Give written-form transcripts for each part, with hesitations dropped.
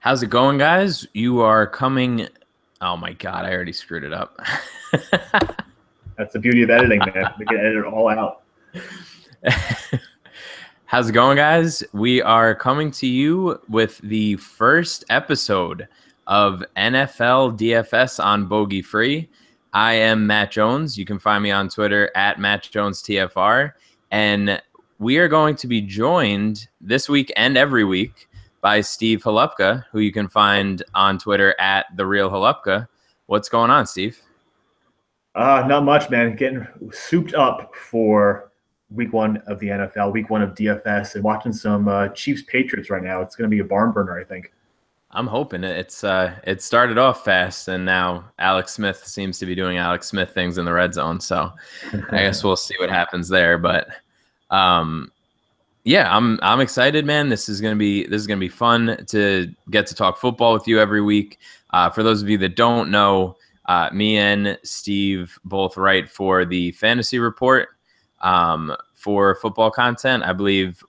How's it going, guys? You are coming. Oh my God, I already screwed it up. That's the beauty of editing, man. We can edit it all out. How's it going, guys? We are coming to you with the first episode of NFL DFS on Bogey Free. I am Matt Jones. You can find me on Twitter at MattJonesTFR. And we are going to be joined this week and every week by Steve Halupka, who you can find on Twitter at TheRealHalupka. What's going on, Steve? Not much, man. Getting souped up for week one of the NFL, week one of DFS, and watching some Chiefs Patriots right now. It's going to be a barn burner, I think. I'm hoping it started off fast, and now Alex Smith seems to be doing Alex Smith things in the red zone. So I guess we'll see what happens there. But yeah, I'm excited, man. This is gonna be fun to get to talk football with you every week. For those of you that don't know, me and Steve both write for the Fantasy Report for football content. I believe.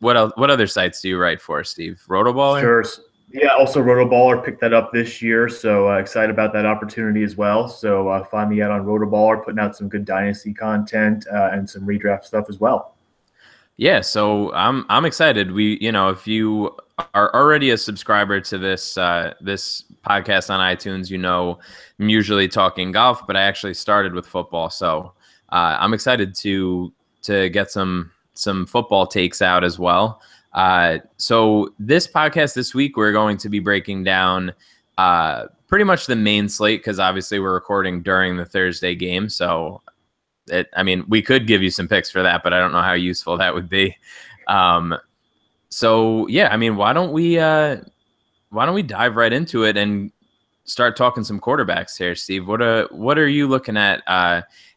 What other sites do you write for, Steve? Rotoballer? Sure. Yeah, also Rotoballer picked that up this year, so excited about that opportunity as well. So find me out on Rotoballer, putting out some good Dynasty content and some redraft stuff as well. Yeah, so I'm excited. If you are already a subscriber to this this podcast on iTunes, I'm usually talking golf, but I actually started with football, so I'm excited to get some football takes out as well. So this podcast this week, we're going to be breaking down pretty much the main slate because obviously we're recording during the Thursday game, so. We could give you some picks for that, but I don't know how useful that would be. So yeah, why don't we dive right into it and start talking some quarterbacks here, Steve? What are you looking at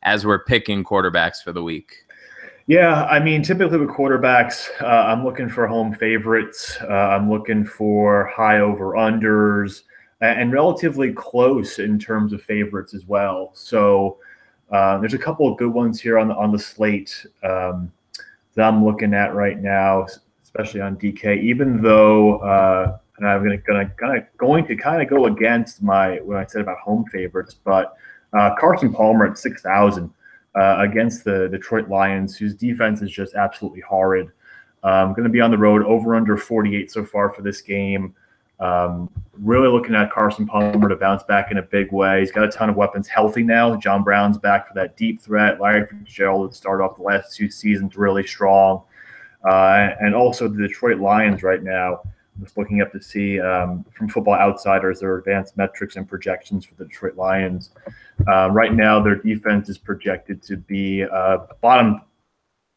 as we're picking quarterbacks for the week? Yeah, typically with quarterbacks, I'm looking for home favorites. I'm looking for high over-unders and relatively close in terms of favorites as well. So there's a couple of good ones here on the slate that I'm looking at right now, especially on DK. Even though, and I'm going to kind of go against what I said about home favorites, but Carson Palmer at 6,000 against the Detroit Lions, whose defense is just absolutely horrid. Going to be on the road, over under 48 so far for this game. Really looking at Carson Palmer to bounce back in a big way. He's got a ton of weapons healthy now. John Brown's back for that deep threat. Larry Fitzgerald would start off the last two seasons really strong. And also the Detroit Lions right now. I'm just looking up to see from Football Outsiders their advanced metrics and projections for the Detroit Lions. Right now, their defense is projected to be bottom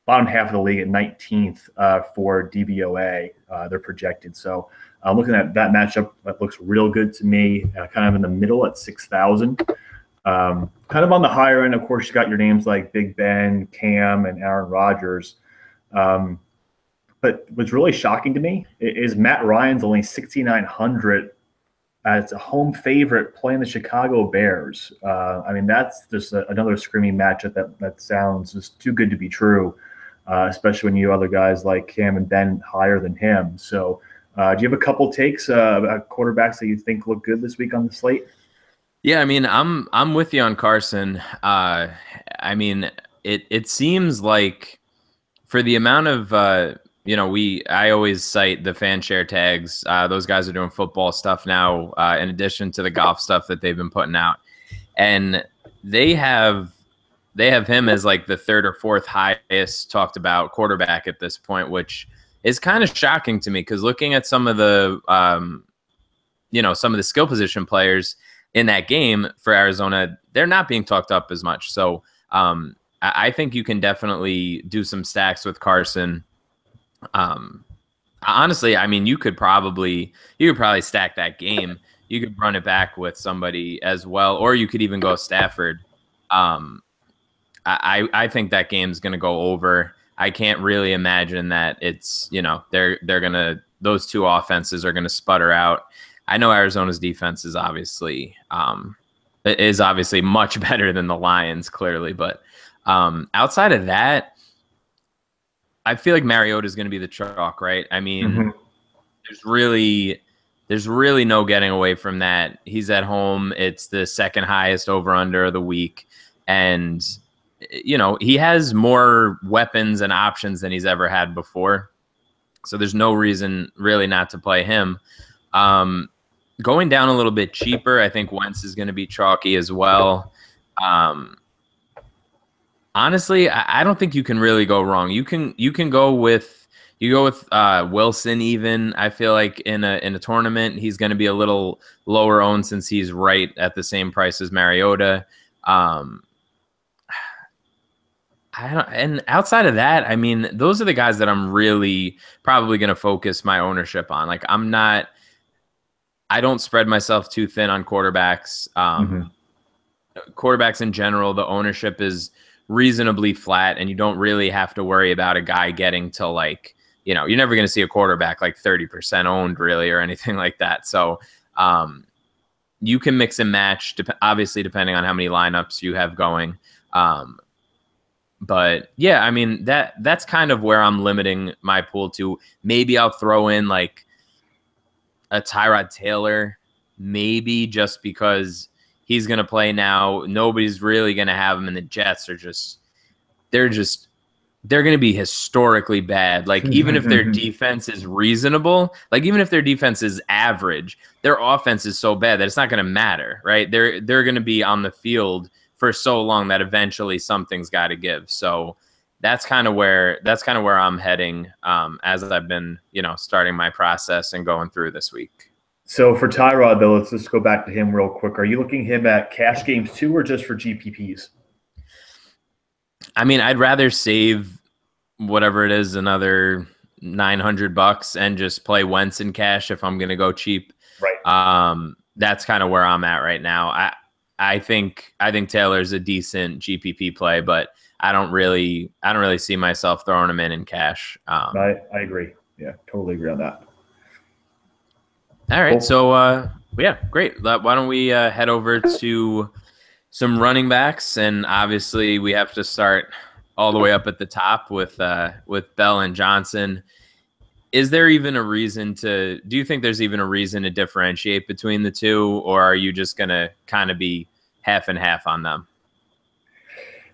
half of the league at 19th for DVOA. They're projected. So I'm looking at that matchup. That looks real good to me, kind of in the middle at 6,000. Kind of on the higher end, of course, you got your names like Big Ben, Cam, and Aaron Rodgers. But what's really shocking to me is Matt Ryan's only 6,900 as a home favorite playing the Chicago Bears. That's just another screaming matchup that sounds just too good to be true, especially when you have other guys like Cam and Ben higher than him. So do you have a couple takes about quarterbacks that you think look good this week on the slate? Yeah, I'm with you on Carson. It seems like for the amount of I always cite the fan share tags. Those guys are doing football stuff now, in addition to the golf stuff that they've been putting out, and they have him as like the third or fourth highest talked about quarterback at this point, which is kind of shocking to me because looking at some of the some of the skill position players in that game for Arizona, they're not being talked up as much. So I think you can definitely do some stacks with Carson. Honestly, you could probably stack that game. You could run it back with somebody as well, or you could even go Stafford. I think that game's going to go over. I can't really imagine that it's, those two offenses are going to sputter out. I know Arizona's defense is obviously much better than the Lions, clearly, but outside of that, I feel like Mariota is going to be the chalk, right? There's really There's really no getting away from that. He's at home. It's the second highest over-under of the week. And, he has more weapons and options than he's ever had before. So there's no reason really not to play him. Going down a little bit cheaper, I think Wentz is going to be chalky as well. Honestly, I don't think you can really go wrong. You can go with Wilson even. I feel like in a tournament he's going to be a little lower owned since he's right at the same price as Mariota. And outside of that, I mean, those are the guys that I'm really probably going to focus my ownership on. Like I don't spread myself too thin on quarterbacks. Quarterbacks in general, the ownership is reasonably flat, and you don't really have to worry about a guy getting to you're never going to see a quarterback like 30% owned really or anything like that. So you can mix and match, obviously depending on how many lineups you have going. But yeah, I mean, that's kind of where I'm limiting my pool to. Maybe I'll throw in like a Tyrod Taylor, maybe just because he's going to play now. Nobody's really going to have him, and the Jets are they're going to be historically bad. Like, even if their defense is reasonable, like even if their defense is average, their offense is so bad that it's not going to matter, right? They're going to be on the field for so long that eventually something's got to give. So that's kind of where I'm heading as I've been, starting my process and going through this week. So for Tyrod, though, let's just go back to him real quick. Are you looking him at cash games too, or just for GPPs? I mean, I'd rather save whatever it is, another $900 and just play Wentz in cash if I'm going to go cheap. Right. That's kind of where I'm at right now. I think Taylor's a decent GPP play, but I don't really see myself throwing him in cash. I agree. Yeah, totally agree on that. All right. Cool. So, yeah, great. Why don't we head over to some running backs? And obviously we have to start all the way up at the top with Bell and Johnson. Is there even a reason do you think there's even a reason to differentiate between the two, or are you just going to kind of be half and half on them?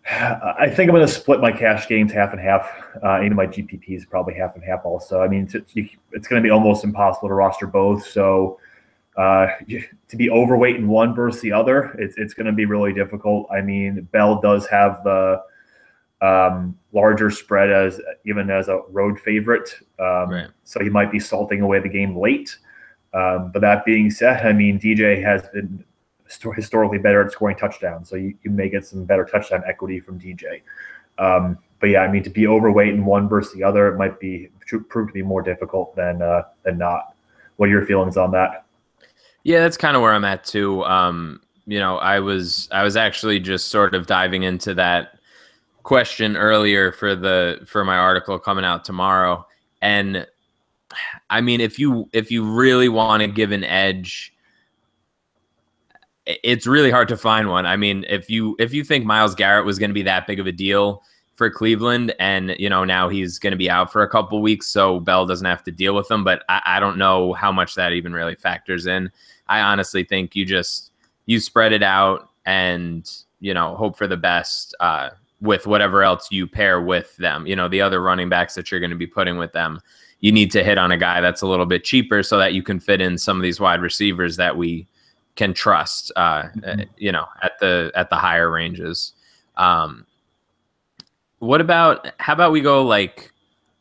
I think I'm going to split my cash games half and half. Even my GPPs probably half and half also. I mean, it's going to be almost impossible to roster both. So to be overweight in one versus the other, it's going to be really difficult. I mean, Bell does have the larger spread as a road favorite. Right. So he might be salting away the game late. But that being said, I mean, DJ has been historically better at scoring touchdowns. So you may get some better touchdown equity from DJ. But yeah, I mean, to be overweight in one versus the other, it might prove to be more difficult than not. What are your feelings on that? Yeah, that's kind of where I'm at too. I was actually just sort of diving into that question earlier for my article coming out tomorrow. And I mean, if you really want to give an edge, it's really hard to find one. I mean, if you think Myles Garrett was going to be that big of a deal for Cleveland, and now he's going to be out for a couple weeks, so Bell doesn't have to deal with them. But I don't know how much that even really factors in. I honestly think you spread it out and hope for the best with whatever else you pair with them. The other running backs that you're going to be putting with them, you need to hit on a guy that's a little bit cheaper so that you can fit in some of these wide receivers that we can trust, at the higher ranges. How about we go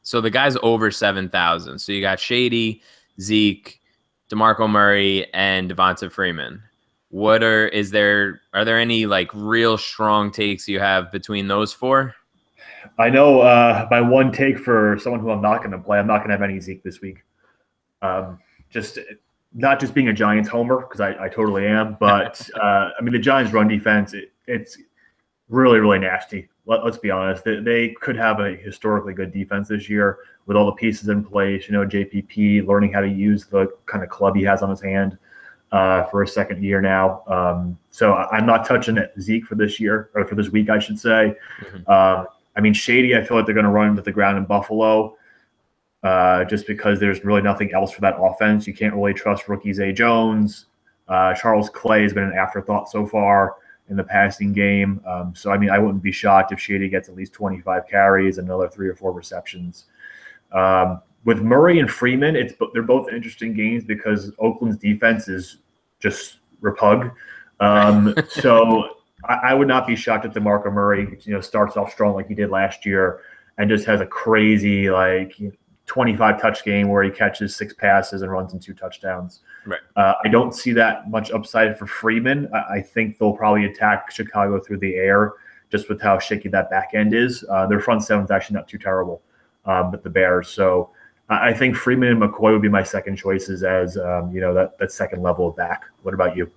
so the guys over 7,000. So you got Shady, Zeke, DeMarco Murray, and Devonta Freeman. Are there any real strong takes you have between those four? I know my one take for someone who I'm not going to play, I'm not going to have any Zeke this week. Not just being a Giants homer, because I totally am, but I mean, the Giants' run defense, it's really, really nasty. Let's be honest. They could have a historically good defense this year with all the pieces in place. JPP learning how to use the kind of club he has on his hand for a second year now. So I'm not touching Zeke for this year, or for this week, I should say. Mm-hmm. I mean, Shady, I feel like they're going to run into the ground in Buffalo. just because there's really nothing else for that offense. You can't really trust rookie Zay Jones. Charles Clay has been an afterthought so far in the passing game. So, I mean, I wouldn't be shocked if Shady gets at least 25 carries, another 3 or 4 receptions. With Murray and Freeman, they're both interesting games because Oakland's defense is just repug. So I would not be shocked if DeMarco Murray, starts off strong like he did last year and just has a crazy 25 touch game where he catches 6 passes and runs in 2 touchdowns. Right. I don't see that much upside for Freeman. I think they'll probably attack Chicago through the air just with how shaky that back end is. Their front seven is actually not too terrible with the Bears. So I think Freeman and McCoy would be my second choices as, that second level of back. What about you?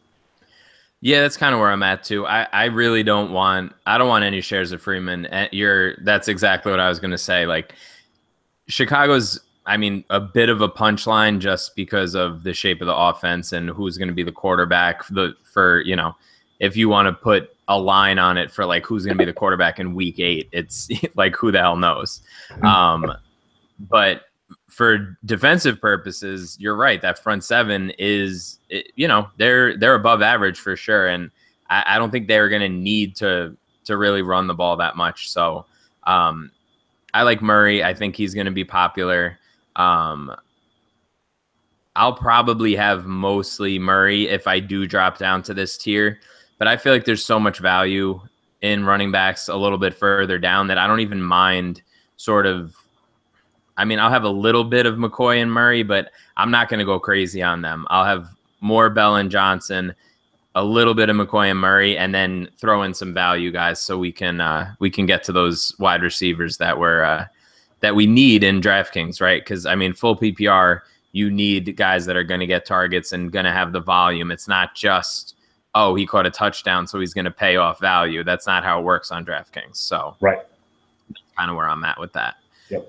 Yeah, that's kind of where I'm at too. I really don't want any shares of Freeman. That's exactly what I was going to say. Like Chicago's, a bit of a punchline just because of the shape of the offense and who's going to be the quarterback if you want to put a line on it for like who's going to be the quarterback in week 8, it's like who the hell knows. But for defensive purposes, you're right. That front seven is, they're above average for sure. And I don't think they're going to need to really run the ball that much. So I like Murray. I think he's going to be popular. I'll probably have mostly Murray if I do drop down to this tier, but I feel like there's so much value in running backs a little bit further down that I don't even mind I'll have a little bit of McCoy and Murray, but I'm not going to go crazy on them. I'll have more Bell and Johnson, a little bit of McCoy and Murray, and then throw in some value guys so we can get to those wide receivers that we need in DraftKings, right? Because full PPR, you need guys that are going to get targets and going to have the volume. It's not just, oh, he caught a touchdown, so he's going to pay off value. That's not how it works on DraftKings. So right, that's kind of where I'm at with that. Yep.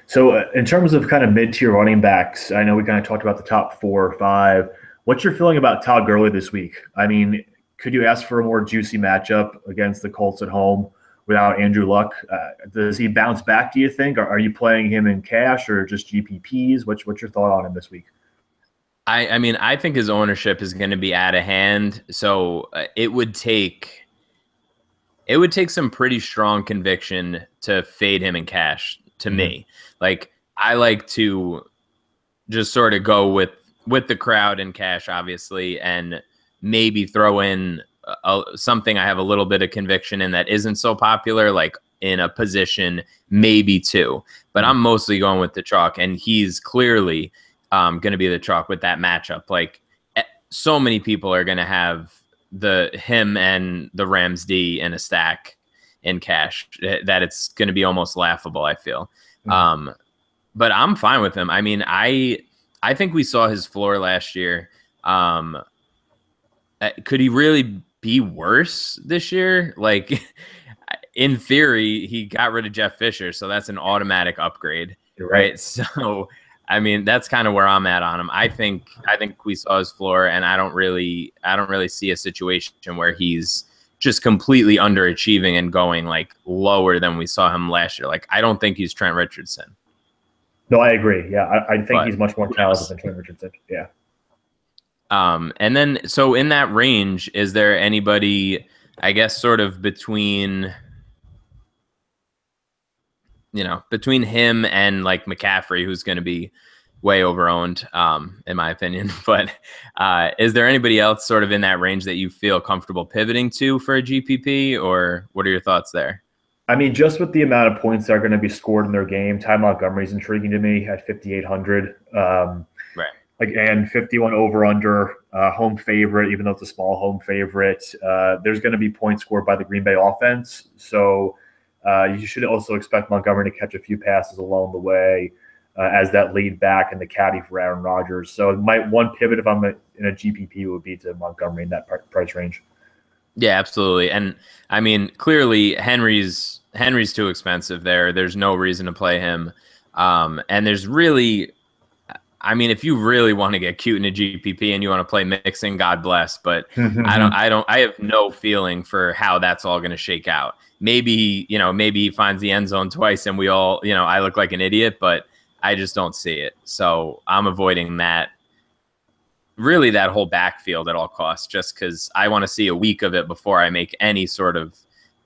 So in terms of kind of mid-tier running backs, I know we kind of talked about the top 4 or 5. What's your feeling about Todd Gurley this week? Could you ask for a more juicy matchup against the Colts at home without Andrew Luck? Does he bounce back, do you think? Are you playing him in cash or just GPPs? What's your thought on him this week? I think his ownership is going to be out of hand. So it would take some pretty strong conviction to fade him in cash to me. Like I like to just sort of go with the crowd in cash, obviously, and maybe throw in something I have a little bit of conviction in that isn't so popular, like in a position, maybe 2. But I'm mostly going with the chalk, and he's clearly going to be the chalk with that matchup. Like so many people are going to have him and the Rams D in a stack in cash that it's going to be almost laughable, I feel. But I'm fine with him. I think we saw his floor last year. Could he really be worse this year? Like in theory, he got rid of Jeff Fisher, so that's an automatic upgrade, right? So, that's kind of where I'm at on him. I think we saw his floor, and I don't really see a situation where he's just completely underachieving and going like lower than we saw him last year. Like I don't think he's Trent Richardson. No, I agree. Yeah, I think he's much more talented than Trent Richardson. Yeah. And then, so in that range, is there anybody, I guess, sort of between him and like McCaffrey, who's going to be way overowned, in my opinion. But is there anybody else sort of in that range that you feel comfortable pivoting to for a GPP, or what are your thoughts there? Just with the amount of points that are going to be scored in their game, Ty Montgomery's intriguing to me at 5,800. Right. And 51 over/under, home favorite, even though it's a small home favorite. There's going to be points scored by the Green Bay offense. So you should also expect Montgomery to catch a few passes along the way as that lead back and the caddy for Aaron Rodgers. So one pivot if I'm in a GPP would be to Montgomery in that price range. Yeah, absolutely. And clearly Henry's too expensive there. There's no reason to play him. And there's really, if you really want to get cute in a GPP and you want to play mixing, God bless. But I have no feeling for how that's all going to shake out. Maybe he finds the end zone twice and we all, I look like an idiot, but I just don't see it. So I'm avoiding that. Really, that whole backfield at all costs, just because I want to see a week of it before I make any sort of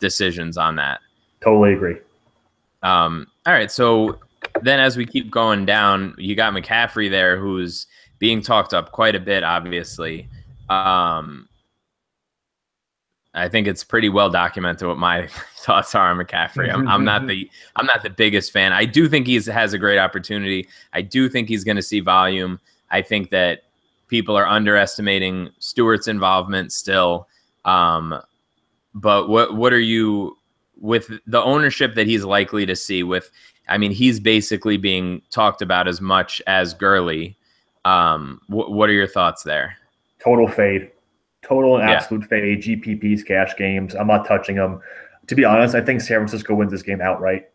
decisions on that. Totally agree. All right, so then as we keep going down, you got McCaffrey there, who's being talked up quite a bit, obviously. I think it's pretty well documented what my thoughts are on McCaffrey. I'm not the biggest fan. I do think he has a great opportunity. I do think he's going to see volume. I think that people are underestimating Stewart's involvement still. But what are you with the ownership that he's likely to see with? I mean, he's basically being talked about as much as Gurley. What are your thoughts there? Total fade. Total and absolute fade. GPPs, cash games. I'm not touching them. To be honest, I think San Francisco wins this game outright.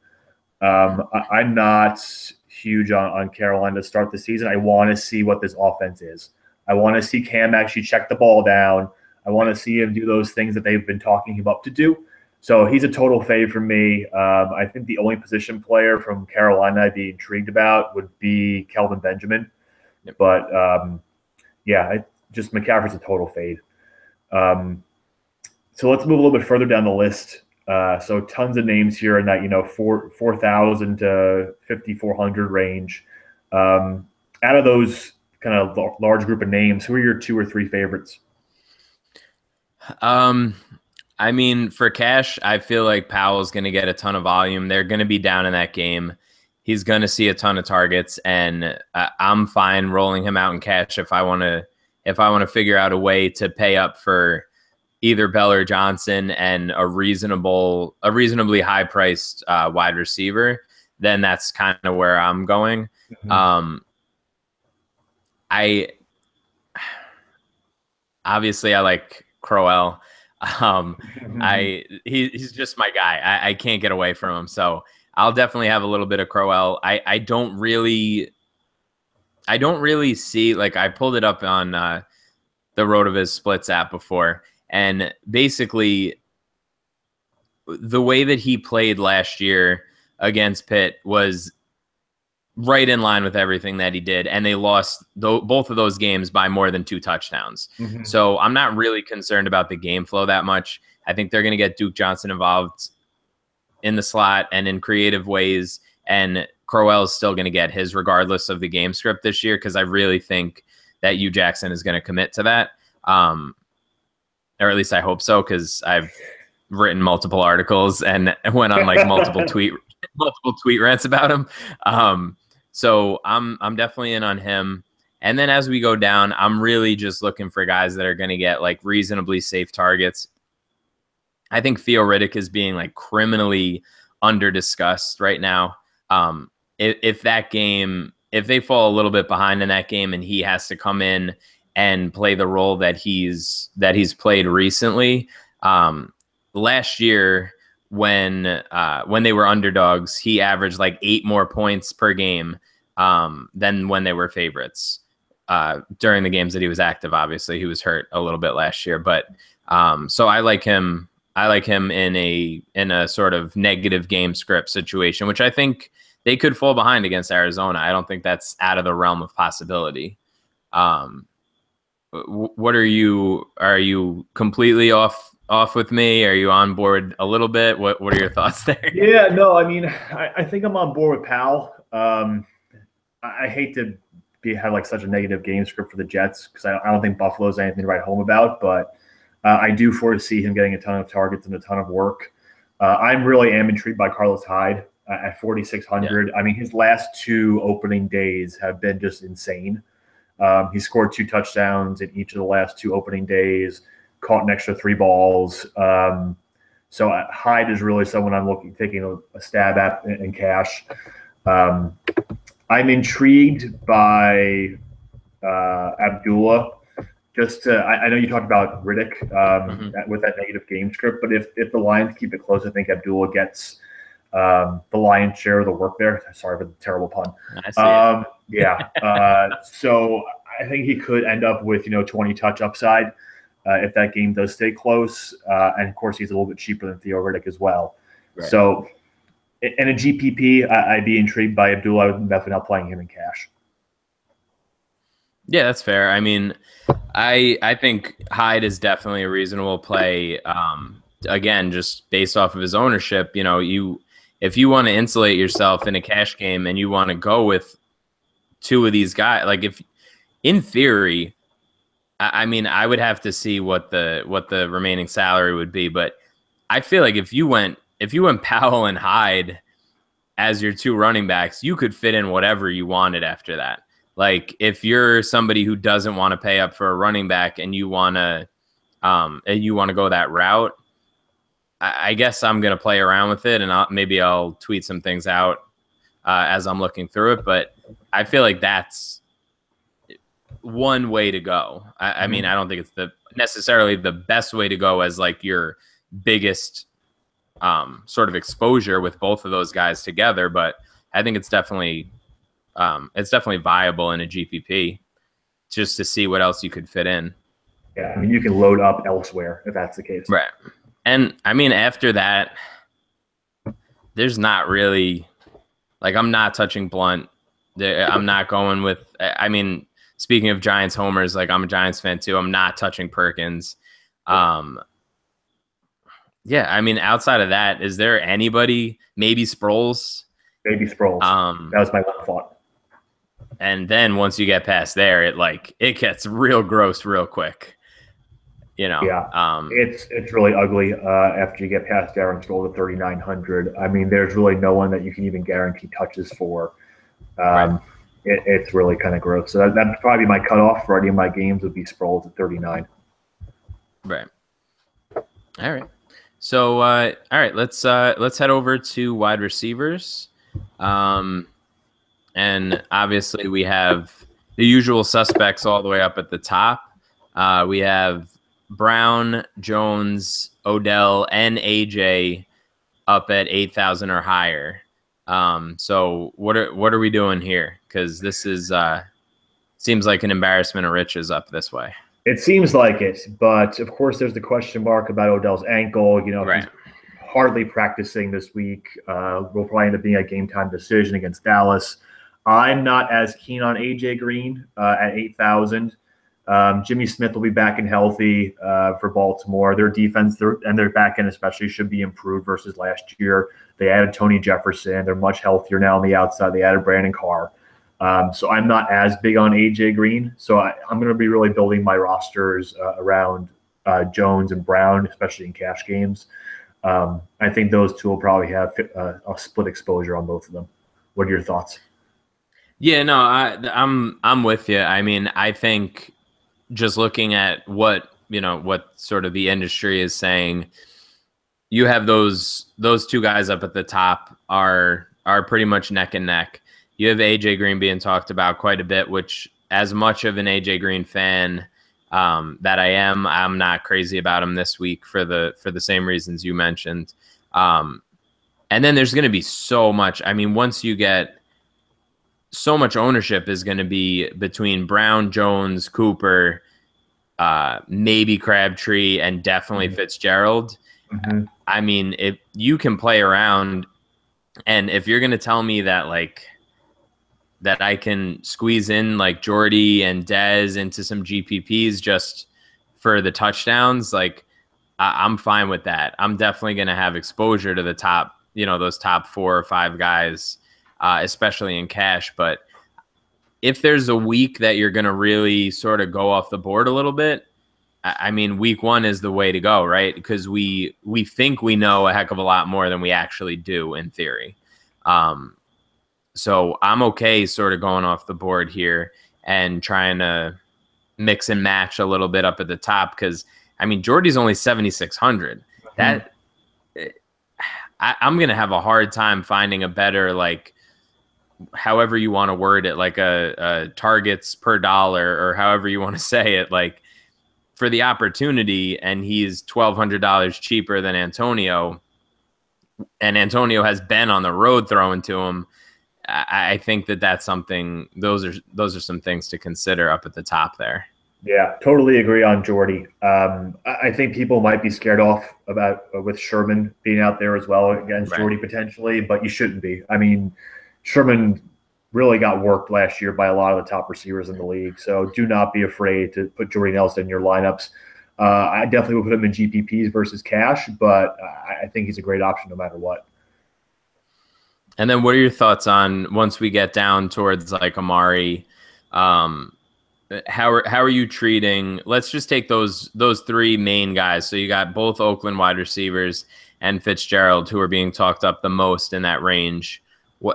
I'm not huge on Carolina to start the season. I want to see what this offense is. I want to see Cam actually check the ball down. I want to see him do those things that they've been talking him up to do. So he's a total fade for me. I think the only position player from Carolina I'd be intrigued about would be Kelvin Benjamin. Yep. But, just McCaffrey's a total fade. So let's move a little bit further down the list. So tons of names here in that 4,000 to 5,400 range. Out of those kind of large group of names, who are your 2 or 3 favorites? I mean, for cash, I feel like Powell's going to get a ton of volume. They're going to be down in that game. He's going to see a ton of targets, and I'm fine rolling him out in cash if I want to figure out a way to pay up for either Bell or Johnson and a reasonably high priced wide receiver. Then that's kind of where I'm going. Mm-hmm. I like Crowell. He's just my guy. I can't get away from him. So I'll definitely have a little bit of Crowell. I don't really see, like, I pulled it up on the RotoViz Splits app before, and basically the way that he played last year against Pitt was right in line with everything that he did, and they lost both of those games by more than 2 touchdowns. Mm-hmm. So I'm not really concerned about the game flow that much. I think they're going to get Duke Johnson involved in the slot and in creative ways, and Crowell is still going to get his regardless of the game script this year, because I really think that Hugh Jackson is going to commit to that, or at least I hope so, because I've written multiple articles and went on like multiple tweet rants about him. So I'm definitely in on him. And then as we go down, I'm really just looking for guys that are going to get like reasonably safe targets. I think Theo Riddick is being like criminally under-discussed right now. If they fall a little bit behind in that game and he has to come in and play the role that he's played recently, last year when they were underdogs, he averaged like 8 more points per game than when they were favorites during the games that he was active. Obviously, he was hurt a little bit last year, but so I like him. I like him in a sort of negative game script situation, which I think they could fall behind against Arizona. I don't think that's out of the realm of possibility. What are you completely off with me? Are you on board a little bit? What are your thoughts there? Yeah, no, I mean, I think I'm on board with Powell. I hate to have like such a negative game script for the Jets, because I don't think Buffalo's anything to write home about, but I do foresee him getting a ton of targets and a ton of work. I really am intrigued by Carlos Hyde at 4,600. Yeah. I mean, his last 2 opening days have been just insane. He scored 2 touchdowns in each of the last 2 opening days, caught an extra 3 balls. So Hyde is really someone I'm taking a stab at in cash. I'm intrigued by Abdullah. I know you talked about Riddick with that negative game script, but if the Lions keep it close, I think Abdullah gets the lion's share of the work there. Sorry for the terrible pun. I see it. So I think he could end up with 20 touch upside if that game does stay close. And of course, he's a little bit cheaper than Theo Riddick as well. Right. So In a GPP, I'd be intrigued by Abdullah. I'm definitely not playing him in cash. Yeah, that's fair. I mean, I think Hyde is definitely a reasonable play. Again, just based off of his ownership, if you want to insulate yourself in a cash game and you want to go with two of these guys, like if in theory, I mean, I would have to see what the remaining salary would be, but I feel like if you went Powell and Hyde as your two running backs, you could fit in whatever you wanted after that. Like if you're somebody who doesn't want to pay up for a running back and you want to go that route, I guess I'm going to play around with it, and maybe I'll tweet some things out as I'm looking through it. But I feel like that's one way to go. I mean, I don't think it's necessarily the best way to go as like your biggest sort of exposure with both of those guys together, but I think it's definitely viable in a GPP just to see what else you could fit in. Yeah, I mean, you can load up elsewhere if that's the case. Right. And I mean, after that, there's not really, like, I'm not touching Blunt. I'm not going with, I mean, speaking of Giants homers, like I'm a Giants fan too. I'm not touching Perkins. Yeah, I mean, outside of that, is there anybody? Maybe Sproles. Maybe Sproles. That was my one thought. And then once you get past there, it gets real gross real quick. Yeah, it's really ugly after you get past Darren Sproles at 3,900. I mean, there's really no one that you can even guarantee touches for. Right. It's really kind of gross. So that'd probably be my cutoff for any of my games would be Sproles at 39. Right. All right. So, all right, let's head over to wide receivers. And obviously we have the usual suspects all the way up at the top. We have Brown, Jones, Odell, and AJ up at 8,000 or higher. So what are we doing here? Because this is seems like an embarrassment of riches up this way. It seems like it, but of course there's the question mark about Odell's ankle. Right. He's hardly practicing this week. Will probably end up being a game time decision against Dallas. I'm not as keen on AJ Green at 8,000. Jimmy Smith will be back and healthy for Baltimore. Their defense and their back end especially should be improved versus last year. They added Tony Jefferson. They're much healthier now on the outside. They added Brandon Carr. So I'm not as big on AJ Green. So I'm going to be really building my rosters around Jones and Brown, especially in cash games. I think those two will probably have a split exposure on both of them. What are your thoughts? Yeah, no, I'm with you. I mean, I think just looking at what sort of the industry is saying, you have those two guys up at the top are pretty much neck and neck. You have AJ Green being talked about quite a bit, which, as much of an AJ Green fan that I am, I'm not crazy about him this week for the same reasons you mentioned. And then there's going to be so much. I mean, once you get so much ownership is going to be between Brown, Jones, Cooper, maybe Crabtree, and definitely Fitzgerald. Mm-hmm. I mean, if you can play around, and if you're going to tell me that that I can squeeze in like Jordy and Dez into some GPPs just for the touchdowns, like I'm fine with that. I'm definitely going to have exposure to the top, those top 4 or 5 guys, especially in cash. But if there's a week that you're going to really sort of go off the board a little bit, I mean, week 1 is the way to go, right? Because we think we know a heck of a lot more than we actually do in theory. So I'm okay sort of going off the board here and trying to mix and match a little bit up at the top. Because, I mean, Jordy's only 7,600. That I'm going to have a hard time finding a better, like, however you want to word it, like a targets per dollar or however you want to say it, like for the opportunity. And he's $1,200 cheaper than Antonio. And Antonio has been on the road throwing to him. I think that's something. Those are some things to consider up at the top there. Yeah, totally agree on Jordy. I think people might be scared off about with Sherman being out there as well against Right. Jordy potentially, but you shouldn't be. I mean, Sherman really got worked last year by a lot of the top receivers in the league, so do not be afraid to put Jordy Nelson in your lineups. I definitely would put him in GPPs versus cash, but I think he's a great option no matter what. And then what are your thoughts on once we get down towards like Amari? Um, how are you treating? Let's just take those three main guys. So you got both Oakland wide receivers and Fitzgerald, who are being talked up the most in that range.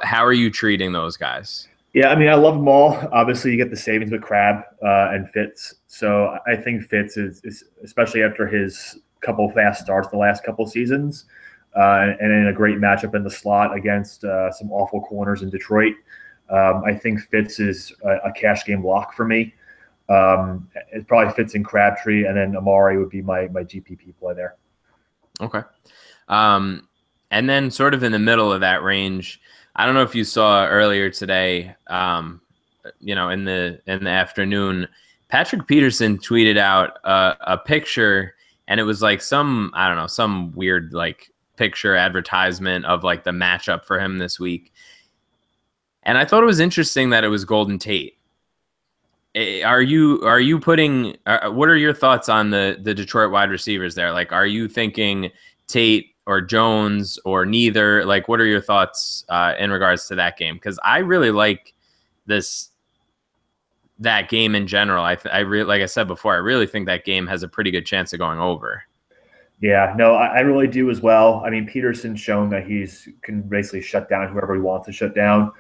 How are you treating those guys? Yeah, I mean, I love them all. Obviously, you get the savings with Crab and Fitz. So I think Fitz is especially after his couple fast starts the last couple seasons, and in a great matchup in the slot against some awful corners in Detroit. I think Fitz is a cash game lock for me. It probably Fitz in Crabtree, and then Amari would be my GPP play there. Okay. And then sort of in the middle of that range, I don't know if you saw earlier today, in the afternoon, Patrick Peterson tweeted out a picture, and it was like I don't know, some weird like picture advertisement of like the matchup for him this week. And I thought it was interesting that it was Golden Tate. Are you putting? What are your thoughts on the Detroit wide receivers there? Like, are you thinking Tate or Jones or neither? Like, what are your thoughts in regards to that game? Because I really like that game in general. I really, like I said before, I really think that game has a pretty good chance of going over. Yeah, no, I really do as well. I mean, Peterson's shown that he's can basically shut down whoever he wants to shut down.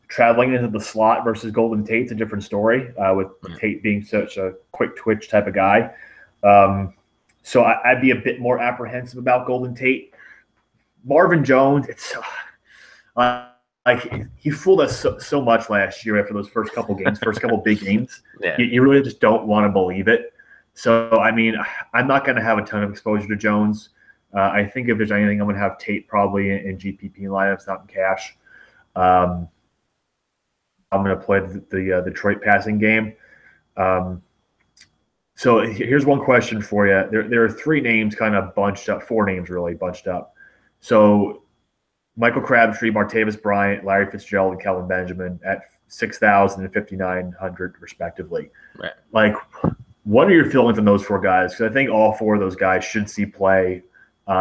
Traveling into the slot versus Golden Tate's a different story, with Tate being such a quick twitch type of guy. So I'd be a bit more apprehensive about Golden Tate. Marvin Jones, it's like he fooled us so much last year after those first couple games, first couple big games. Yeah. You really just don't want to believe it. So, I mean, I'm not going to have a ton of exposure to Jones. I think if there's anything, I'm going to have Tate probably in GPP lineups, not in cash. I'm going to play the Detroit passing game. So here's one question for you. There are three names kind of bunched up, four names really bunched up. So Michael Crabtree, Martavis Bryant, Larry Fitzgerald, and Kelvin Benjamin at 6,000 and 5,900 respectively. Right. Like, what are your feelings on those four guys? Because I think all four of those guys should see play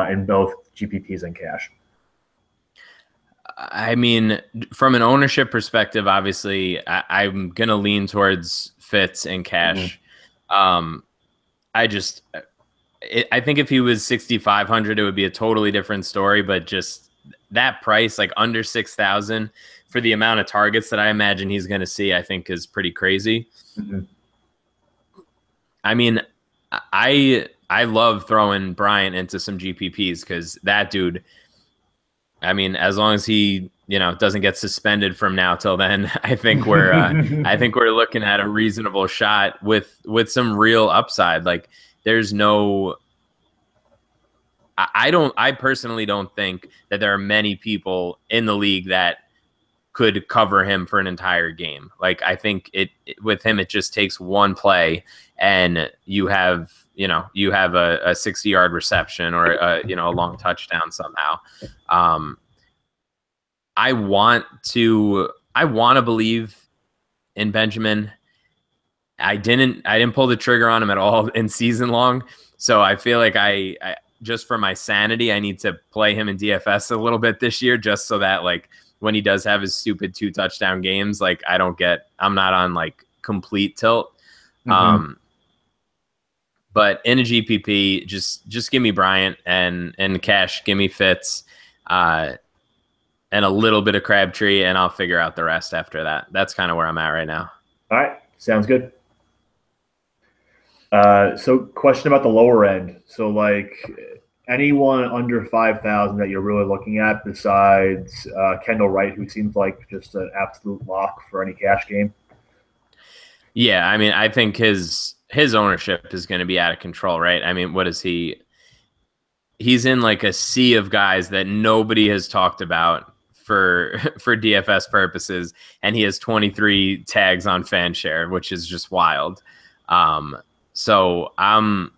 in both GPPs and cash. I mean, from an ownership perspective, obviously, I'm going to lean towards Fitz and cash. Mm-hmm. I think if he was 6,500, it would be a totally different story. But just that price, like under 6,000, for the amount of targets that I imagine he's going to see, I think is pretty crazy. Mm-hmm. I mean, I love throwing Bryant into some GPPs because that dude. I mean, as long as he, doesn't get suspended from now till then, I think we're looking at a reasonable shot with some real upside. Like, there's no. I personally don't think that there are many people in the league that could cover him for an entire game. Like, I think with him, it just takes one play and you have a 60-yard reception or a long touchdown somehow. I want to believe in Benjamin. I didn't pull the trigger on him at all in season long. So I feel like I just for my sanity, I need to play him in DFS a little bit this year, just so that like when he does have his stupid 2 touchdown games, like I'm not on like complete tilt. Mm-hmm. But in a GPP, just give me Bryant and cash, give me Fitz, and a little bit of Crabtree, and I'll figure out the rest after that. That's kind of where I'm at right now. All right, sounds good. So question about the lower end. So like anyone under 5,000 that you're really looking at besides Kendall Wright, who seems like just an absolute lock for any cash game? Yeah, I mean, I think his ownership is going to be out of control, right? I mean, what is he? He's in like a sea of guys that nobody has talked about for DFS purposes, and he has 23 tags on FanShare, which is just wild. So I'm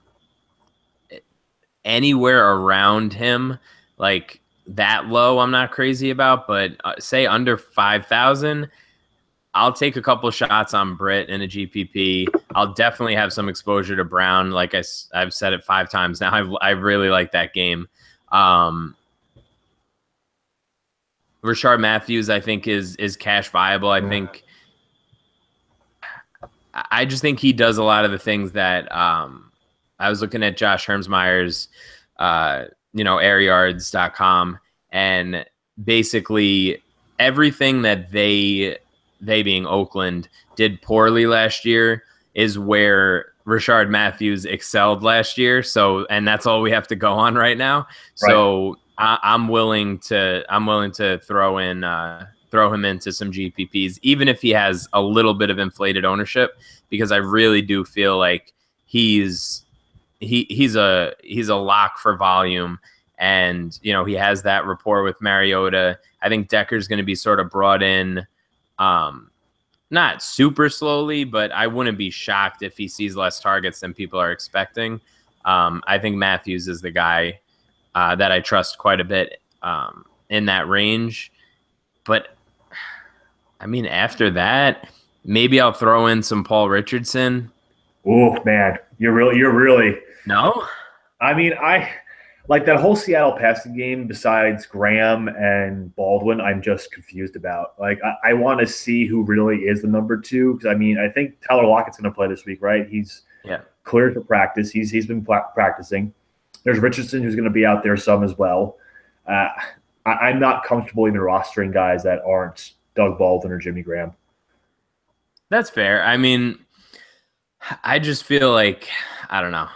anywhere around him, like that low, I'm not crazy about, but say under 5,000, I'll take a couple shots on Britt in a GPP. I'll definitely have some exposure to Brown. Like I've said it 5 times now. I really like that game. Rashard Matthews, I think, is cash viable. I just think he does a lot of the things that I was looking at Josh Hermsmeyer's, airyards.com, and basically everything that they being Oakland did poorly last year is where Rashard Matthews excelled last year. So, and that's all we have to go on right now. Right. So I'm willing to throw him into some GPPs, even if he has a little bit of inflated ownership, because I really do feel like he's a lock for volume. And, he has that rapport with Mariota. I think Decker's going to be sort of brought in, not super slowly, but I wouldn't be shocked if he sees less targets than people are expecting. I think Matthews is the guy that I trust quite a bit in that range. But, I mean, after that, maybe I'll throw in some Paul Richardson. Oh, man. You're really. No? I mean, I like that whole Seattle passing game besides Graham and Baldwin. I'm just confused about. Like, I want to see who really is the number 2. Because, I mean, I think Tyler Lockett's going to play this week, right? He's cleared for practice. He's been practicing. There's Richardson, who's going to be out there some as well. I'm not comfortable even rostering guys that aren't Doug Baldwin or Jimmy Graham. That's fair. I mean, I just feel like, I don't know.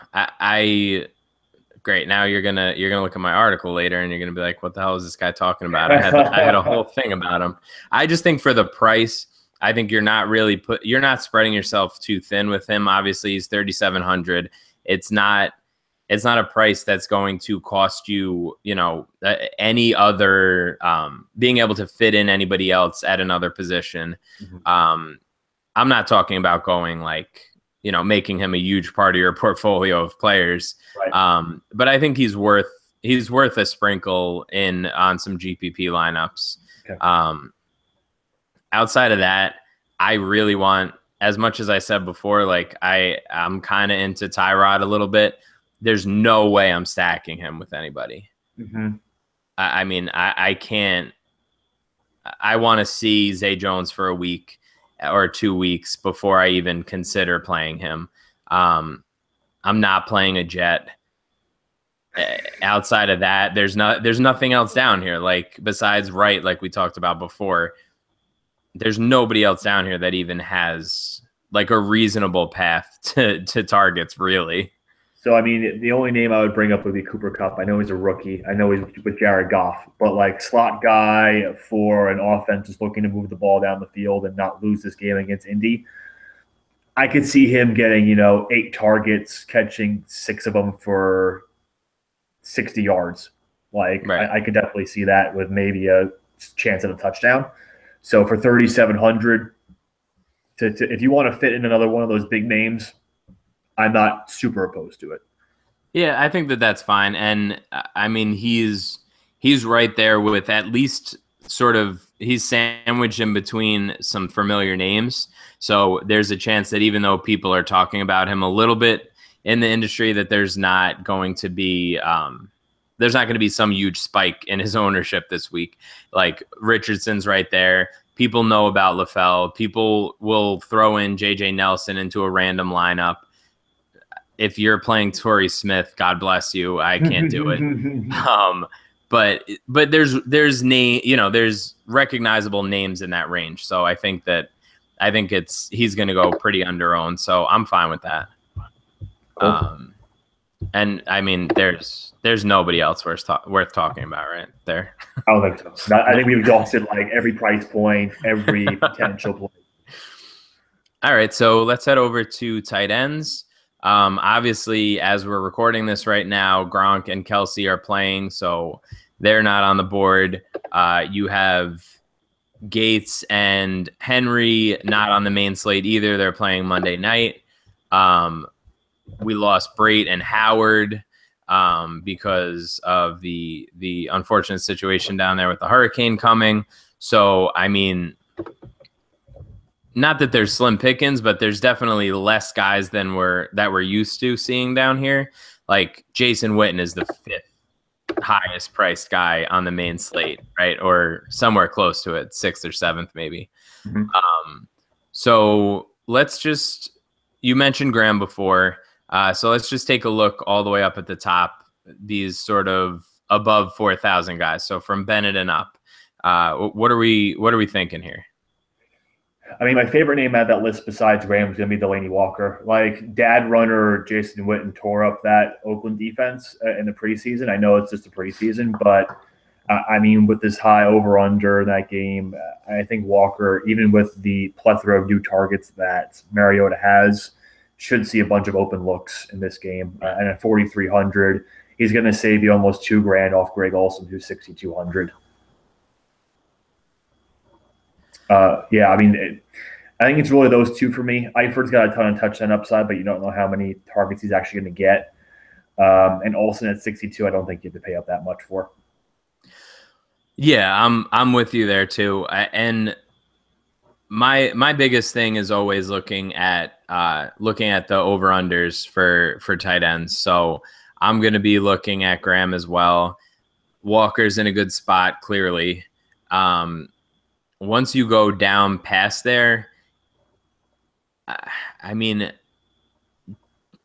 Great. Now you're gonna look at my article later and you're gonna be like, what the hell is this guy talking about? I had a whole thing about him. I just think for the price, I think you're not spreading yourself too thin with him. Obviously, he's 3,700. It's not a price that's going to cost you, any other being able to fit in anybody else at another position. Mm-hmm. I'm not talking about going making him a huge part of your portfolio of players. Right. But I think he's worth a sprinkle on some GPP lineups. Okay. Outside of that, I really want, as much as I said before, I'm kind of into Tyrod a little bit. There's no way I'm stacking him with anybody. Mm-hmm. I mean, I can't. I want to see Zay Jones for a week or 2 weeks before I even consider playing him. I'm not playing a Jet. Outside of that, there's nothing else down here. Besides Wright, like we talked about before, there's nobody else down here that even has a reasonable path to targets, really. So, I mean, the only name I would bring up would be Cooper Kupp. I know he's a rookie. I know he's with Jared Goff. But, slot guy for an offense just looking to move the ball down the field and not lose this game against Indy, I could see him getting, 8 targets, catching 6 of them for 60 yards. Right. I could definitely see that with maybe a chance at a touchdown. So, for 3,700, if you want to fit in another one of those big names, I'm not super opposed to it. Yeah, I think that's fine. And I mean, he's right there with at least he's sandwiched in between some familiar names. So there's a chance that even though people are talking about him a little bit in the industry, that there's not going to be some huge spike in his ownership this week. Richardson's right there. People know about LaFell. People will throw in JJ Nelson into a random lineup. If you're playing Torrey Smith, God bless you. I can't do it. But there's recognizable names in that range. So I think he's going to go pretty under-owned. So I'm fine with that. Cool. And I mean, there's nobody else worth talking about right there. I don't think so. I think we've exhausted every price point, every potential point. All right, so let's head over to tight ends. Obviously, as we're recording this right now, Gronk and Kelsey are playing, so They're not on the board. You have Gates and Henry not on the main slate either. They're playing Monday night. We lost Brait and Howard because of the unfortunate situation down there with the hurricane coming. So, I mean, not that there's slim pickings, but there's definitely less guys than we're used to seeing down here. Like Jason Witten is the fifth highest priced guy on the main slate, right? Or somewhere close to it, sixth or seventh, maybe. So you mentioned Graham before. So let's just take a look all the way up at the top, these sort of above 4,000 guys. So from Bennett and up, what are we thinking here? I mean, my favorite name out of that list besides Graham is going to be Delaney Walker. Like, dad runner Jason Witten tore up that Oakland defense in the preseason. I know it's just a preseason, but I mean, with this high over-under in that game, I think Walker, even with the plethora of new targets that Mariota has, should see a bunch of open looks in this game. And at 4,300, he's going to save you almost $2,000 off Greg Olsen, who's 6,200. Yeah, I mean, I think it's really those two for me. Eiferd's got a ton of touchdown upside, but you don't know how many targets he's actually going to get. And Olsen at 62, I don't think you have to pay up that much for. Yeah, I'm with you there too. And my biggest thing is always looking at the over unders for tight ends. So I'm going to be looking at Graham as well. Walker's in a good spot, clearly. Once you go down past there, I mean,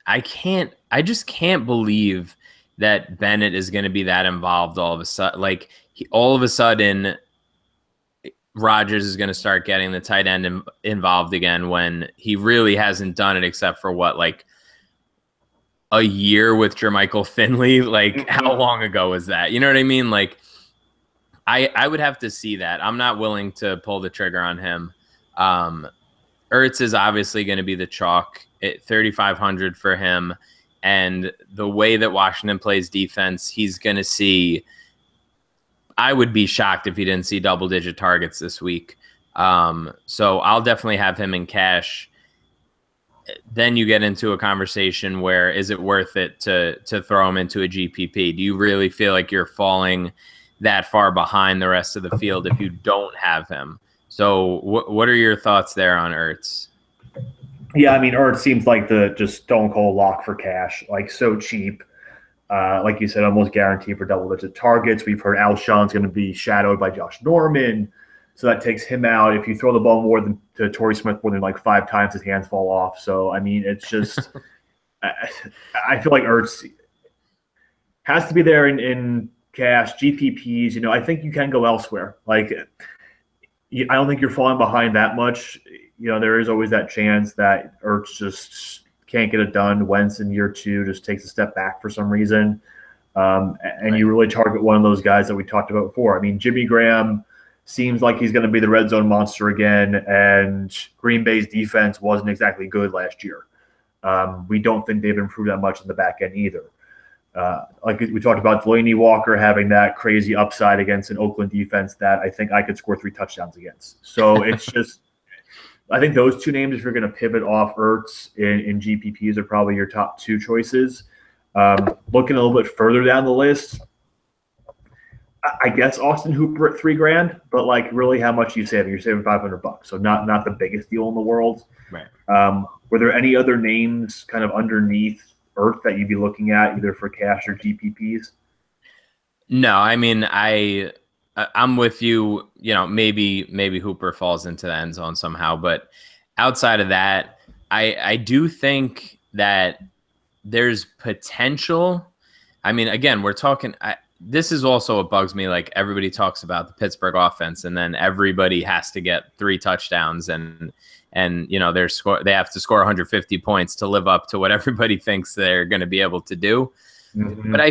I just can't believe that Bennett is going to be that involved all of a sudden. Like, all of a sudden, Rodgers is going to start getting the tight end involved again when he really hasn't done it except for like a year with Jermichael Finley. Like, how long ago was that? You know what I mean? Like, I would have to see that. I'm not willing to pull the trigger on him. Ertz is obviously going to be the chalk at 3,500 for him. And the way that Washington plays defense, he's going to see – I would be shocked if he didn't see double-digit targets this week. So I'll definitely have him in cash. Then you get into a conversation where is it worth it to throw him into a GPP? Do you really feel like you're falling that far behind the rest of the field if you don't have him? So what are your thoughts there on Ertz? Yeah, I mean, Ertz seems like the just stone cold lock for cash, like so cheap. Like you said, almost guaranteed for double-digit targets. We've heard Alshon's going to be shadowed by Josh Norman, so that takes him out. If you throw the ball to Torrey Smith more than like 5 times, his hands fall off. So, I mean, it's just I feel like Ertz has to be there in cash, GPPs. You know, I think you can go elsewhere. Like, I don't think you're falling behind that much. You know, there is always that chance that Ertz just can't get it done. Wentz in year 2 just takes a step back for some reason. And you really target one of those guys that we talked about before. I mean, Jimmy Graham seems like he's going to be the red zone monster again, and Green Bay's defense wasn't exactly good last year. We don't think they've improved that much in the back end either. Like we talked about Delaney Walker having that crazy upside against an Oakland defense that I think I could score 3 touchdowns against. So it's just – I think those two names, if you're going to pivot off Ertz in GPPs, are probably your top 2 choices. Looking a little bit further down the list, I guess Austin Hooper at $3,000, but like really how much are you saving? You're saving $500, so not the biggest deal in the world. Right. Were there any other names kind of underneath Ertz that you'd be looking at either for cash or GPPs? No, I mean, I'm with you. You know, maybe Hooper falls into the end zone somehow, but outside of that, I do think that there's potential. I mean, again, we're talking. This is also what bugs me. Like, everybody talks about the Pittsburgh offense, and then everybody has to get 3 touchdowns, and you know they have to score 150 points to live up to what everybody thinks they're going to be able to do. Mm-hmm. But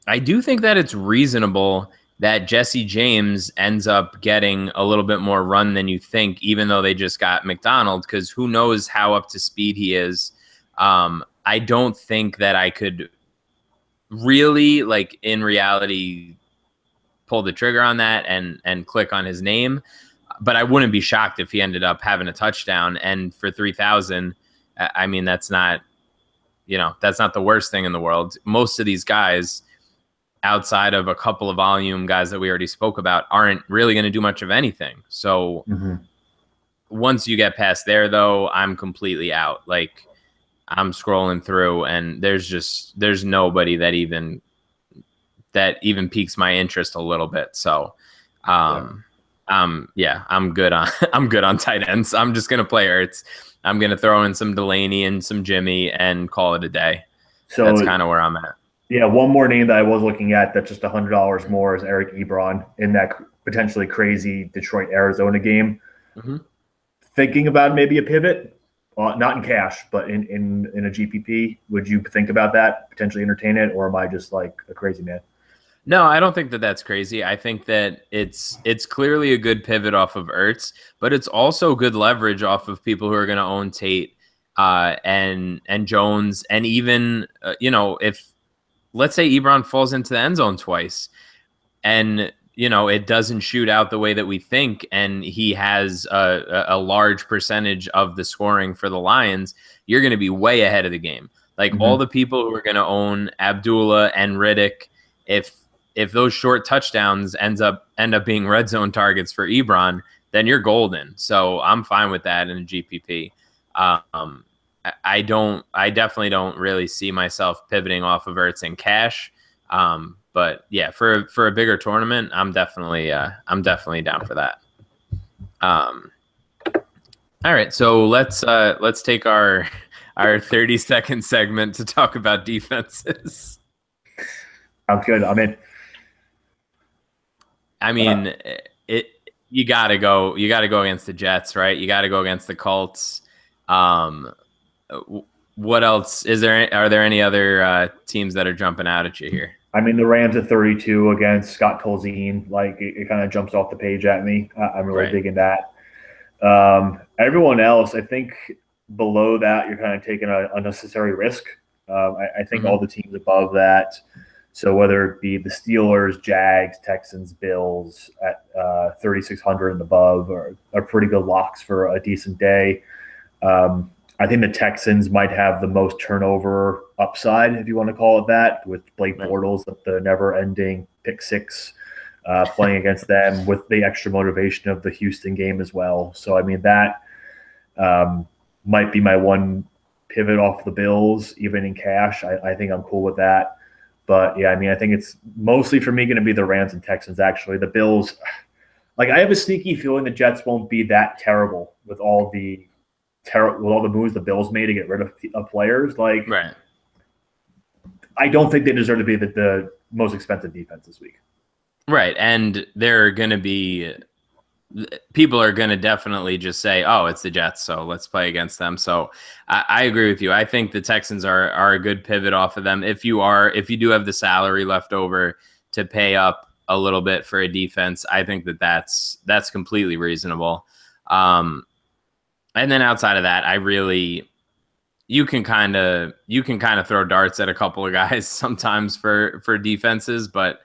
I do think that it's reasonable that Jesse James ends up getting a little bit more run than you think, even though they just got McDonald, because who knows how up to speed he is. I don't think that I could really, like, in reality, pull the trigger on that and click on his name. But I wouldn't be shocked if he ended up having a touchdown. And for 3,000, I mean, that's not the worst thing in the world. Most of these guys, outside of a couple of volume guys that we already spoke about, aren't really going to do much of anything. So once you get past there, though, I'm completely out. Like, I'm scrolling through, and there's nobody that even piques my interest a little bit. So, I'm good on I'm good on tight ends. I'm just gonna play Ertz. I'm gonna throw in some Delaney and some Jimmy and call it a day. So that's kind of where I'm at. Yeah, one more name that I was looking at that's just $100 more is Eric Ebron in that potentially crazy Detroit Arizona game. Thinking about maybe a pivot, not in cash, but in a GPP. Would you think about that, potentially entertain it, or am I just like a crazy man? No, I don't think that that's crazy. I think that it's clearly a good pivot off of Ertz, but it's also good leverage off of people who are going to own Tate and Jones, and even if, let's say, Ebron falls into the end zone twice, and it doesn't shoot out the way that we think, and he has a large percentage of the scoring for the Lions, you're going to be way ahead of the game. Like all the people who are going to own Abdullah and Riddick, if those short touchdowns end up being red zone targets for Ebron, then you're golden. So I'm fine with that in a GPP. I definitely don't really see myself pivoting off of Ertz in cash. But yeah, for a bigger tournament, I'm definitely down for that. All right, so let's take our 30-second segment to talk about defenses. Sounds good. I'm in. I mean, you gotta go against the Jets, right? You gotta go against the Colts. What else is there? Are there any other teams that are jumping out at you here? I mean, the Rams at 32 against Scott Tolzien, like it kind of jumps off the page at me. I'm really digging that. Everyone else, I think below that, you're kind of taking an unnecessary risk. I think all the teams above that, so whether it be the Steelers, Jags, Texans, Bills at 3,600 and above are pretty good locks for a decent day. I think the Texans might have the most turnover upside, if you want to call it that, with Blake Bortles, the never-ending pick six, playing against them with the extra motivation of the Houston game as well. So, I mean, that might be my one pivot off the Bills, even in cash. I think I'm cool with that. But, yeah, I mean, I think it's mostly for me going to be the Rams and Texans, actually. The Bills, like, I have a sneaky feeling the Jets won't be that terrible with all the moves the Bills made to get rid of players. Like, I don't think they deserve to be the most expensive defense this week. Right, and they're going to be – people are going to definitely just say, oh, it's the Jets, so let's play against them. So I agree with you. I think the Texans are a good pivot off of them. If you do have the salary left over to pay up a little bit for a defense, I think that's completely reasonable. And then outside of that, you can kind of throw darts at a couple of guys sometimes for defenses, but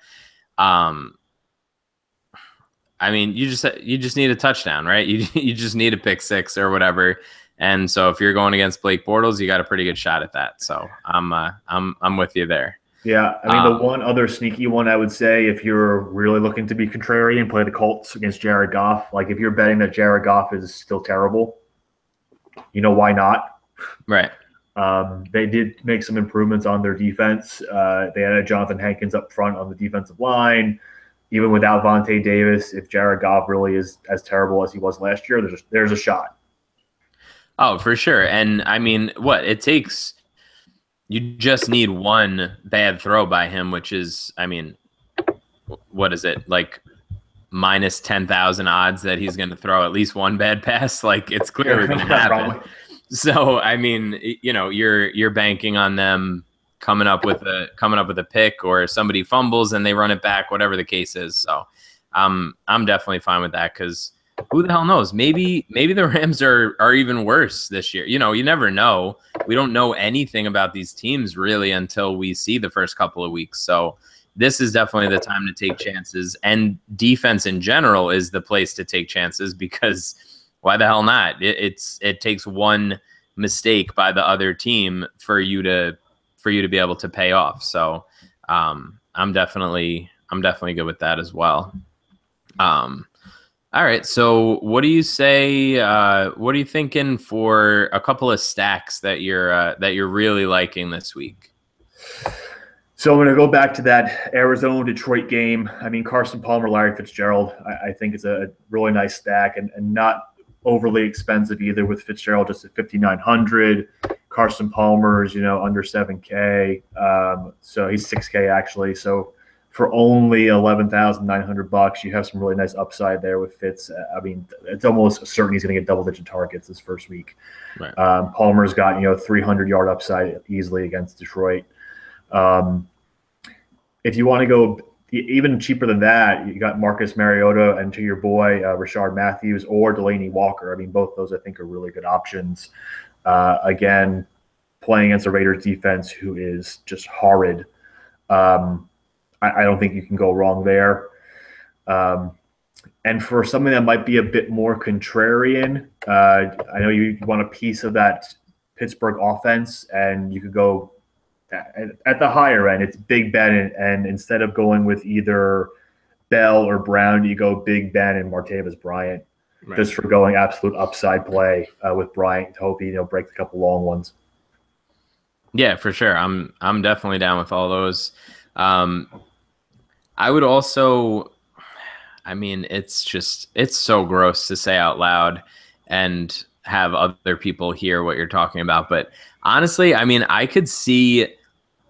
I mean, you just need a touchdown, right? You just need a pick six or whatever. And so if you're going against Blake Bortles, you got a pretty good shot at that. So I'm with you there. Yeah, I mean, the one other sneaky one I would say, if you're really looking to be contrarian, play the Colts against Jared Goff. Like, if you're betting that Jared Goff is still terrible, why not? Right. They did make some improvements on their defense. They added Jonathan Hankins up front on the defensive line. Even without Vontae Davis, if Jared Goff really is as terrible as he was last year, there's a shot. Oh, for sure. And I mean, it takes – you just need one bad throw by him, which is, I mean, what is it? Like minus 10,000 odds that he's going to throw at least one bad pass. Like, it's clearly going to happen. So, I mean, you're banking on them coming up with a pick, or somebody fumbles and they run it back, whatever the case is. So I'm definitely fine with that, because Who the hell knows? Maybe the Rams are even worse this year. You never know. We don't know anything about these teams really until we see the first couple of weeks. So this is definitely the time to take chances. And defense in general is the place to take chances because why the hell not? It takes one mistake by the other team for you to be able to pay off. So I'm definitely good with that as well. All right. So what do you say? What are you thinking for a couple of stacks that you're really liking this week? So I'm going to go back to that Arizona-Detroit game. I mean, Carson Palmer, Larry Fitzgerald, I think it's a really nice stack and not overly expensive either with Fitzgerald just at 5,900. Carson Palmer's, under 7K. So he's 6K actually. So for only $11,900, you have some really nice upside there with Fitz. I mean, it's almost certain he's going to get double-digit targets this first week. Right. Palmer's got 300-yard upside easily against Detroit. If you want to go even cheaper than that, you got Marcus Mariota and to your boy Rashard Matthews or Delaney Walker. I mean, both those I think are really good options. Again, playing against a Raiders defense who is just horrid. I don't think you can go wrong there. And for something that might be a bit more contrarian, I know you want a piece of that Pittsburgh offense, and you could go at the higher end. It's Big Ben, and instead of going with either Bell or Brown, you go Big Ben and Martavis Bryant, right, just for going absolute upside play with Bryant to hope he breaks a couple long ones. Yeah, for sure. I'm definitely down with all those. I would also, I mean, it's so gross to say out loud and have other people hear what you're talking about. But honestly, I mean, I could see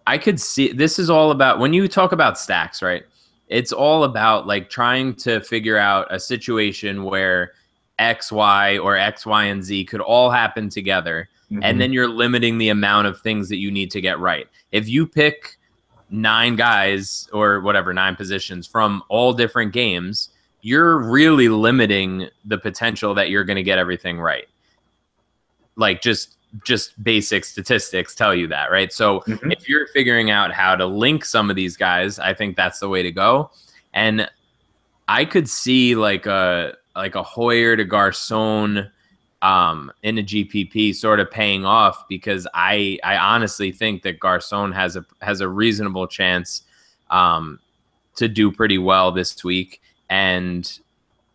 this is all about when you talk about stacks, right? It's all about like trying to figure out a situation where X, Y, or X, Y, and Z could all happen together. Mm-hmm. And then you're limiting the amount of things that you need to get right. If you pick 9 guys or whatever, 9 positions from all different games, you're really limiting the potential that you're going to get everything right. Like just basic statistics tell you that, right? So if you're figuring out how to link some of these guys, I think that's the way to go. And I could see like a Hoyer to Garcon in a GPP sort of paying off because I honestly think that Garcon has a reasonable chance to do pretty well this week. And,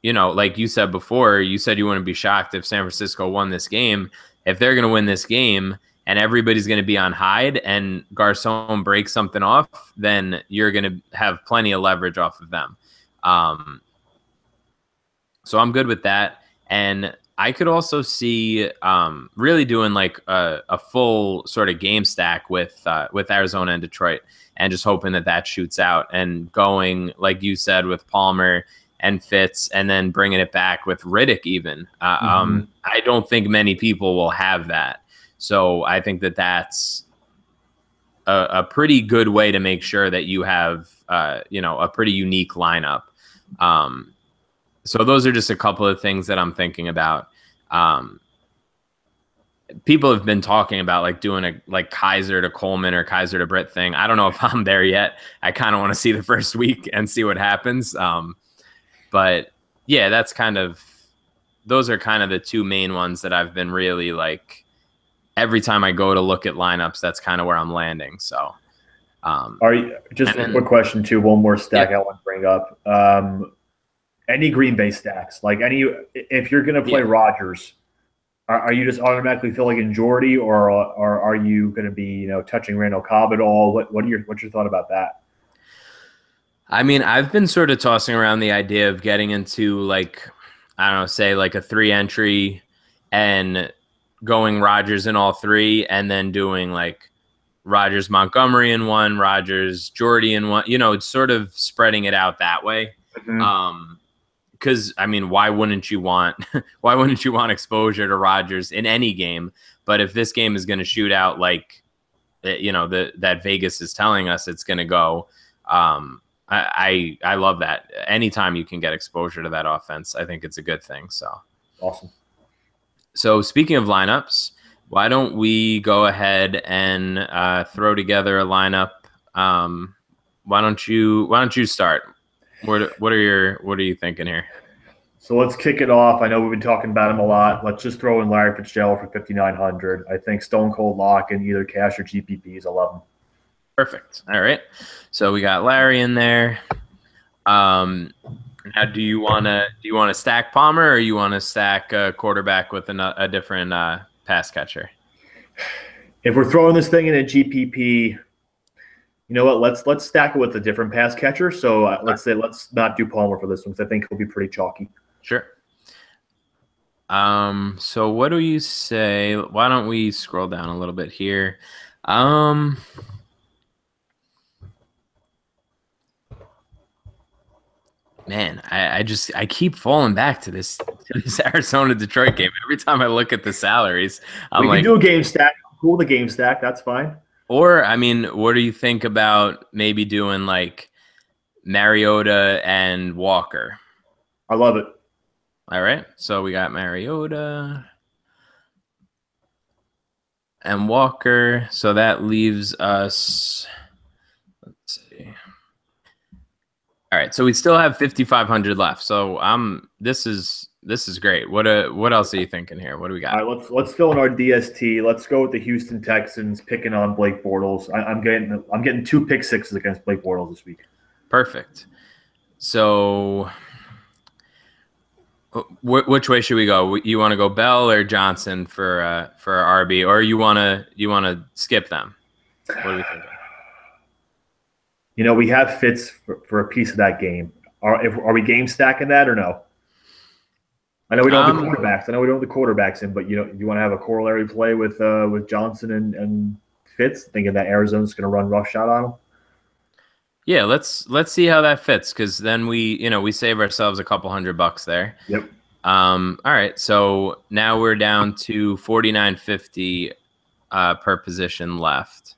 like you said before, you said you wouldn't be shocked if San Francisco won this game. If they're going to win this game and everybody's going to be on Hyde and Garcon breaks something off, then you're going to have plenty of leverage off of them. So I'm good with that. And I could also see really doing like a full sort of game stack with Arizona and Detroit and just hoping that shoots out and going, like you said, with Palmer and Fitz and then bringing it back with Riddick even. I don't think many people will have that. So I think that's a pretty good way to make sure that you have, a pretty unique lineup. So those are just a couple of things that I'm thinking about. People have been talking about like doing a like Kaiser to Coleman or Kaiser to Britt thing. I don't know if I'm there yet. I kind of want to see the first week and see what happens. But yeah, those are kind of the 2 main ones that I've been really like every time I go to look at lineups, that's kind of where I'm landing. So are you just a quick question too? One more stack I want to bring up. Any Green Bay stacks, like if you're going to play Rodgers, are you just automatically filling in Jordy, or are you going to be touching Randall Cobb at all? What's your thought about that? I mean, I've been sort of tossing around the idea of getting into like I don't know, say like a 3-entry and going Rodgers in all 3, and then doing like Rodgers Montgomery in 1, Rodgers Jordy in 1. It's sort of spreading it out that way. Because I mean, why wouldn't you want exposure to Rodgers in any game? But if this game is going to shoot out like that Vegas is telling us it's going to go, I love that. Anytime you can get exposure to that offense, I think it's a good thing. So awesome. So speaking of lineups, why don't we go ahead and throw together a lineup? Why don't you start? What are you thinking here? So let's kick it off. I know we've been talking about him a lot. Let's just throw in Larry Fitzgerald for 5,900. I think Stone Cold lock in either cash or GPPs. I love him. Perfect. All right. So we got Larry in there. Now, do you want to stack Palmer, or you want to stack a quarterback with a different pass catcher? If we're throwing this thing in a GPP, you know what? Let's stack it with a different pass catcher. So let's not do Palmer for this one, because I think he'll be pretty chalky. Sure. So what do you say? Why don't we scroll down a little bit here? Man, I keep falling back to this Arizona Detroit game. Every time I look at the salaries, we can do a game stack. Cool, the game stack. That's fine. Or, I mean, what do you think about maybe doing like Mariota and Walker? I love it. All right. So we got Mariota and Walker. So that leaves us, let's see. All right. So we still have 5,500 left. So this is great. What else are you thinking here? What do we got? All right, let's fill in our DST. Let's go with the Houston Texans picking on Blake Bortles. I'm getting 2 pick sixes against Blake Bortles this week. Perfect. So which way should we go? You want to go Bell or Johnson for RB, or you want to skip them? What are we thinking? You know, we have Fitz for a piece of that game. Are we game stacking that or no? I know we don't have the quarterbacks. In, but you want to have a corollary play with Johnson and Fitz, thinking that Arizona's going to run roughshod on him. Yeah, let's see how that fits, because then we save ourselves a couple $100 there. Yep. All right, so now we're down to 49.50 per position left.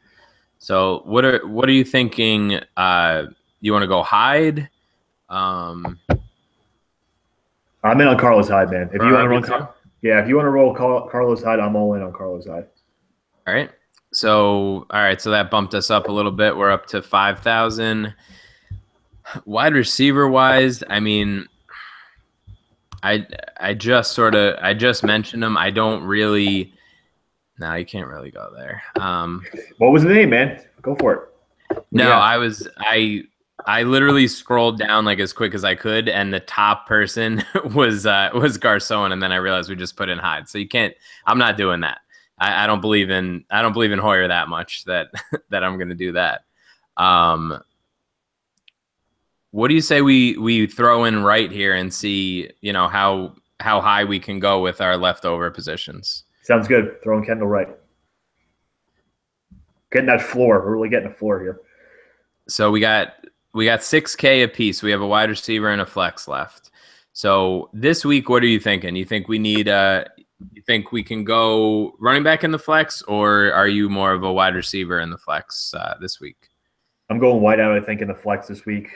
So what are you thinking? You want to go Hyde? I'm in on Carlos Hyde, man. If you want to run, if you want to roll Carlos Hyde, I'm all in on Carlos Hyde. All right. So that bumped us up a little bit. We're up to 5,000. Wide receiver wise, I mean, I just mentioned him. I don't really. No, you can't really go there. What was the name, man? Go for it. No, yeah. I literally scrolled down like as quick as I could, and the top person was Garcon, and then I realized we just put in Hyde. So you can't. I'm not doing that. I don't believe in Hoyer that much that I'm going to do that. What do you say we throw in right here and see how high we can go with our leftover positions? Sounds good. Throwing Kendall Wright. Getting that floor. We're really getting a floor here. So we got $6K a piece. We have a wide receiver and a flex left. So this week, what are you thinking? You think we need you think we can go running back in the flex, or are you more of a wide receiver in the flex this week? I'm going wide out, I think, in the flex this week.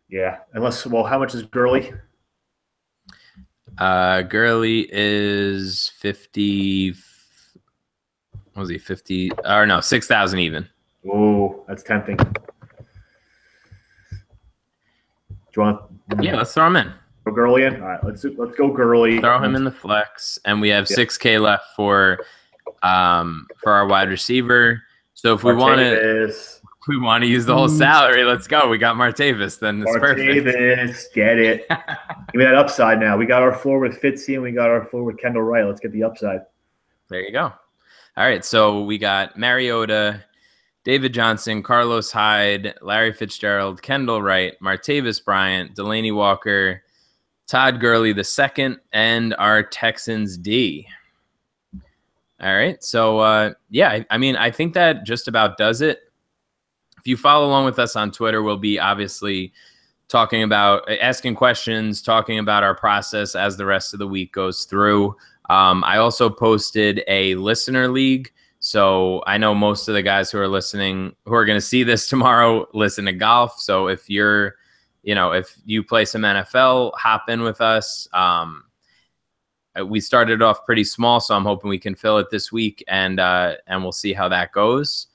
Yeah. How much is Gurley? Gurley is 50. What was he? 50? Or no, 6,000 even. Oh, that's tempting. Do you want? Yeah, let's throw him in. Go Gurley in. All right, let's go Gurley. Throw him in the flex, and we have 6K left for our wide receiver. So if we want to use the whole salary, let's go. We got Martavis, then it's perfect. Martavis, get it. Give me that upside now. We got our floor with Fitzy, and we got our floor with Kendall Wright. Let's get the upside. There you go. All right, so we got Mariota, David Johnson, Carlos Hyde, Larry Fitzgerald, Kendall Wright, Martavis Bryant, Delaney Walker, Todd Gurley II, and our Texans D. All right, so I mean, I think that just about does it. If you follow along with us on Twitter, we'll be obviously asking questions, talking about our process as the rest of the week goes through. I also posted a listener league. So I know most of the guys who are listening, who are going to see this tomorrow, listen to golf. So if you're, if you play some NFL, hop in with us. We started off pretty small, so I'm hoping we can fill it this week, and we'll see how that goes.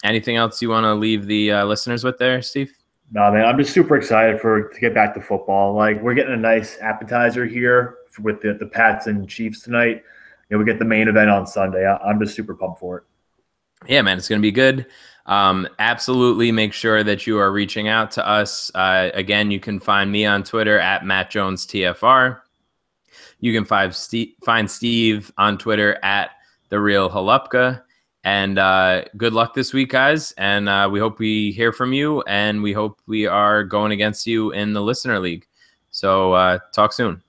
Anything else you want to leave the listeners with there, Steve? No, man, I'm just super excited to get back to football. Like, we're getting a nice appetizer here with the Pats and Chiefs tonight. We get the main event on Sunday. I'm just super pumped for it. Yeah, man, it's going to be good. Absolutely make sure that you are reaching out to us. Again, you can find me on Twitter at MattJonesTFR. You can find Steve on Twitter at TheRealHalupka. And good luck this week, guys. And we hope we hear from you, and we hope we are going against you in the Listener League. So talk soon.